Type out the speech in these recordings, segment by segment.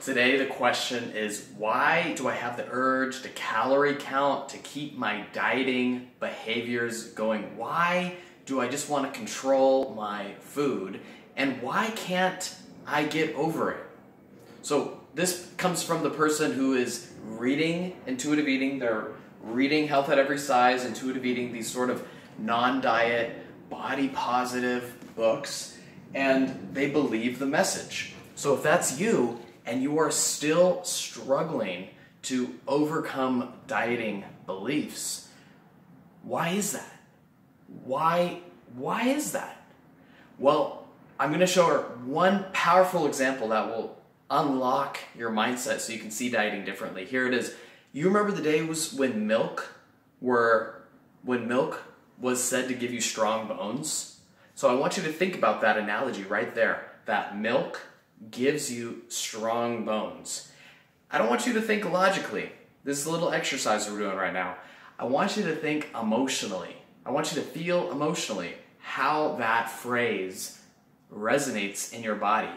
Today the question is, why do I have the urge to calorie count to keep my dieting behaviors going? Why do I just want to control my food? And why can't I get over it? So this comes from the person who is reading intuitive eating. They're reading Health at Every Size, intuitive eating, these sort of non-diet, body positive books, and they believe the message. So if that's you, and you are still struggling to overcome dieting beliefs, why is that? Why is that? Well, I'm going to show her one powerful example that will unlock your mindset so you can see dieting differently. Here it is. You remember the day when milk was said to give you strong bones? So I want you to think about that analogy right there. That milk gives you strong bones. I don't want you to think logically. This is a little exercise we're doing right now. I want you to think emotionally. I want you to feel emotionally how that phrase resonates in your body.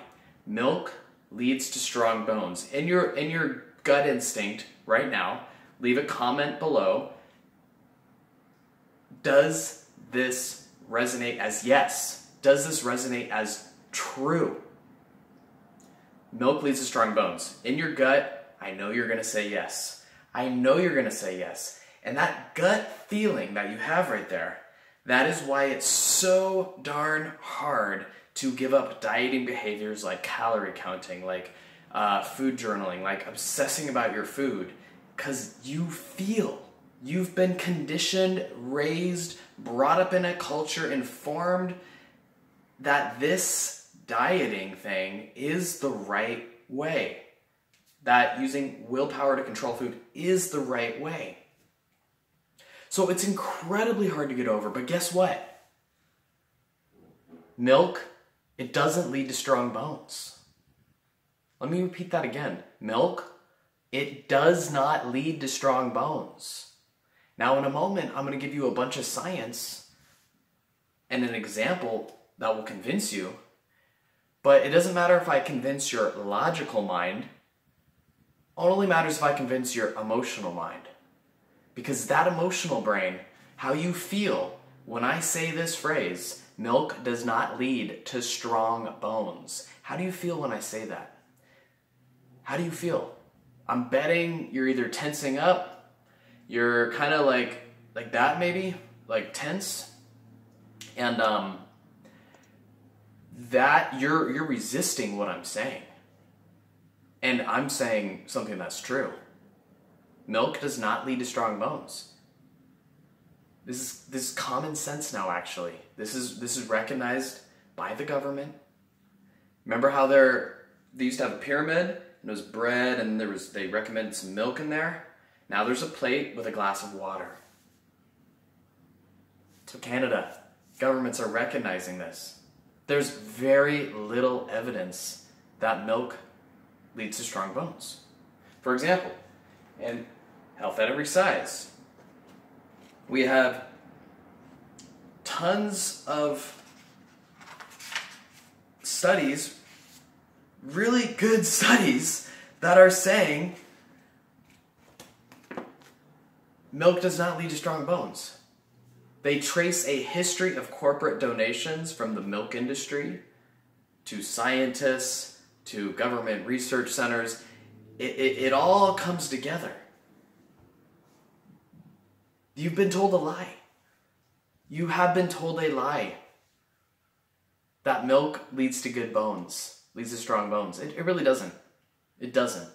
Milk leads to strong bones. In your gut instinct right now, leave a comment below. Does this resonate as yes? Does this resonate as true? Milk leads to strong bones. In your gut, I know you're going to say yes. I know you're going to say yes. And that gut feeling that you have right there, that is why it's so darn hard to give up dieting behaviors like calorie counting, like food journaling, like obsessing about your food. Because you've been conditioned, raised, brought up in a culture, informed that this dieting thing is the right way. That using willpower to control food is the right way. So it's incredibly hard to get over, but guess what? Milk, it doesn't lead to strong bones. Let me repeat that again. Milk, it does not lead to strong bones. Now in a moment, I'm going to give you a bunch of science and an example that will convince you. But it doesn't matter if I convince your logical mind. It only matters if I convince your emotional mind. Because that emotional brain, how you feel when I say this phrase, milk does not lead to strong bones. How do you feel when I say that? How do you feel? I'm betting you're either tensing up, you're kind of like that maybe, like tense, and that you're resisting what I'm saying. And I'm saying something that's true. Milk does not lead to strong bones. This is common sense now, actually. This is recognized by the government. Remember how they used to have a pyramid, and it was bread, and they recommended some milk in there? Now there's a plate with a glass of water. So Canada, governments are recognizing this. There's very little evidence that milk leads to strong bones. For example, in Health at Every Size, we have tons of studies, really good studies, that are saying milk does not lead to strong bones. They trace a history of corporate donations from the milk industry to scientists to government research centers. It all comes together. You've been told a lie. You have been told a lie that milk leads to good bones, leads to strong bones. It really doesn't. It doesn't.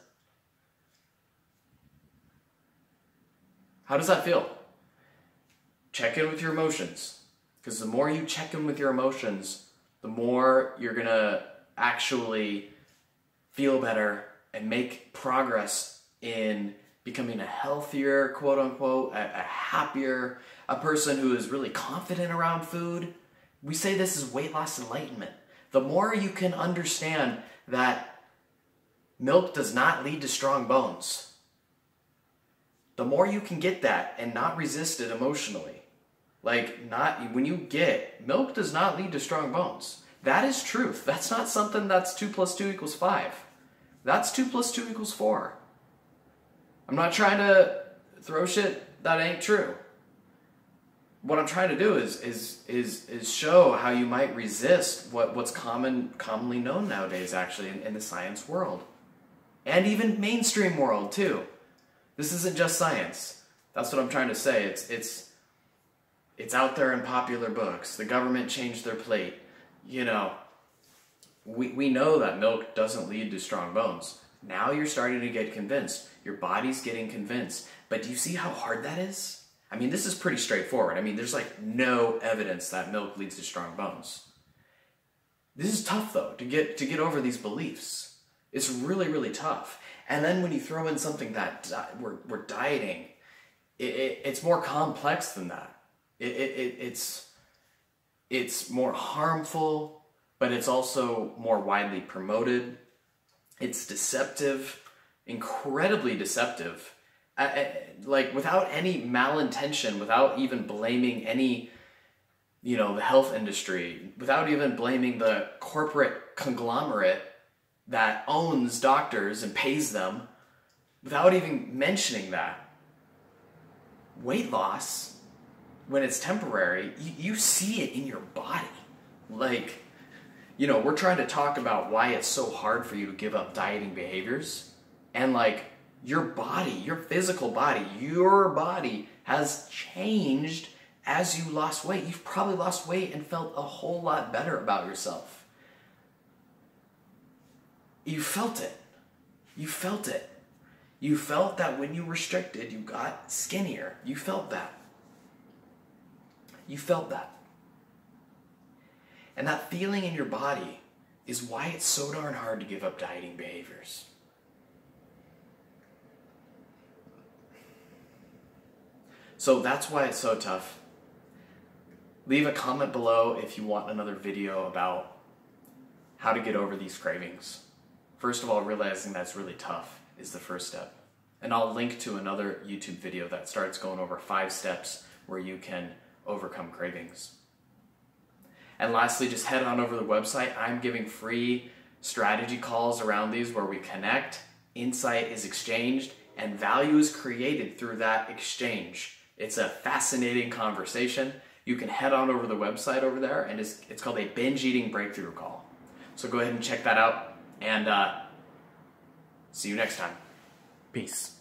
How does that feel? Check in with your emotions. Because the more you check in with your emotions, the more you're going to actually feel better and make progress in becoming a healthier, quote unquote, a happier, a person who is really confident around food. We say this is weight loss enlightenment. The more you can understand that milk does not lead to strong bones, the more you can get that and not resist it emotionally. When you get, milk does not lead to strong bones. That is truth. That's not something that's 2 + 2 = 5. That's 2 plus 2 equals 4. I'm not trying to throw shit that ain't true. What I'm trying to do is show how you might resist what's commonly known nowadays, actually, in the science world. And even mainstream world, too. This isn't just science. That's what I'm trying to say. It's out there in popular books. The government changed their plate. You know, we know that milk doesn't lead to strong bones. Now you're starting to get convinced. Your body's getting convinced. But do you see how hard that is? I mean, this is pretty straightforward. I mean, there's like no evidence that milk leads to strong bones. This is tough, though, to get over these beliefs. It's really, really tough. And then when you throw in something that we're dieting, it's more complex than that. It's more harmful, but it's also more widely promoted. It's deceptive, incredibly deceptive. Like without any malintention, without even blaming any, the health industry, without even blaming the corporate conglomerate that owns doctors and pays them, without even mentioning that. Weight loss, when it's temporary, you see it in your body. Like, we're trying to talk about why it's so hard for you to give up dieting behaviors. And like, your body, your physical body, your body has changed as you lost weight. You've probably lost weight and felt a whole lot better about yourself. You felt it. You felt it. You felt that when you restricted, you got skinnier. You felt that. You felt that. And that feeling in your body is why it's so darn hard to give up dieting behaviors. So that's why it's so tough. Leave a comment below if you want another video about how to get over these cravings. First of all, realizing that's really tough is the first step. And I'll link to another YouTube video that starts going over 5 steps where you can overcome cravings. And lastly, just head on over to the website. I'm giving free strategy calls around these where we connect, insight is exchanged, and value is created through that exchange. It's a fascinating conversation. You can head on over to the website over there, and it's called a binge eating breakthrough call. So go ahead and check that out, and see you next time. Peace.